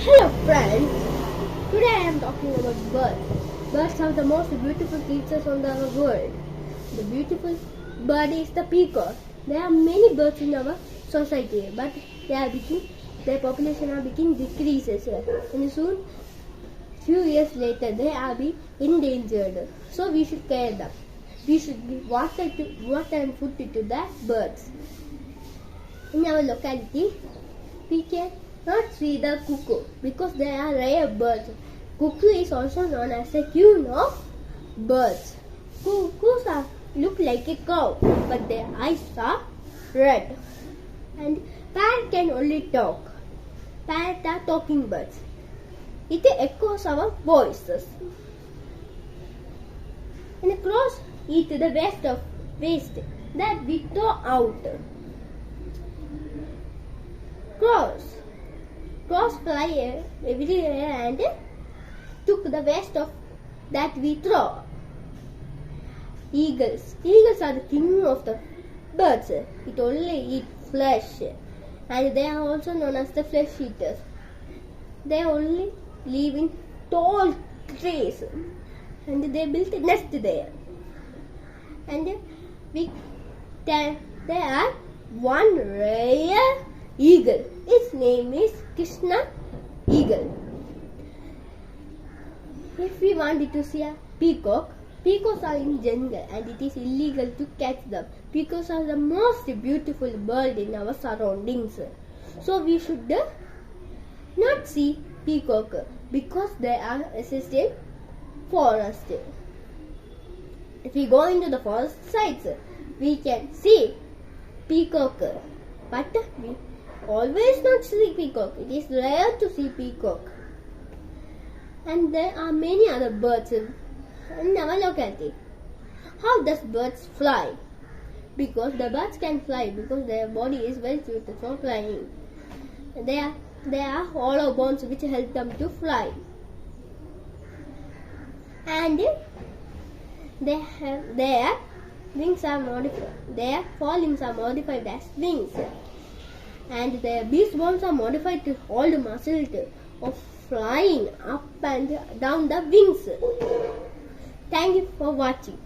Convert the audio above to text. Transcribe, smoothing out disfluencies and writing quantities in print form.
Hello friends, today I am talking about birds. Birds are the most beautiful creatures on the world. The beautiful bird is the peacock. There are many birds in our society, but their population are beginning decreases. And soon, few years later, they are being endangered. So we should care them. We should give water and food to the birds. In our locality, we can not see the cuckoo because they are rare birds. Cuckoo is also known as a queen of birds. Cuckoos look like a cow, but their eyes are red. And parrot can only talk. Parrots are talking birds. It echoes our voices. And crows eat the waste that we throw out. Crows fly everywhere and took the waste of that we throw. Eagles are the king of the birds. It only eat flesh, and they are also known as the flesh eaters. They only live in tall trees, and they built a nest there. And there are one rare eagle. Its name is Krishna eagle. If we wanted to see a peacock, peacocks are in jungle and it is illegal to catch them. Peacocks are the most beautiful bird in our surroundings. So we should not see peacock because they are assisted forest. If we go into the forest sites, we can see peacock, but we always not see peacock. It is rare to see peacock. And there are many other birds in our locality. How does birds fly? Because the birds can fly because their body is well suited for flying. There are hollow bones which help them to fly. And their wings are modified. Their forelimbs are modified as wings. And their beak bones are modified to hold the muscle of flying up and down the wings. Thank you for watching.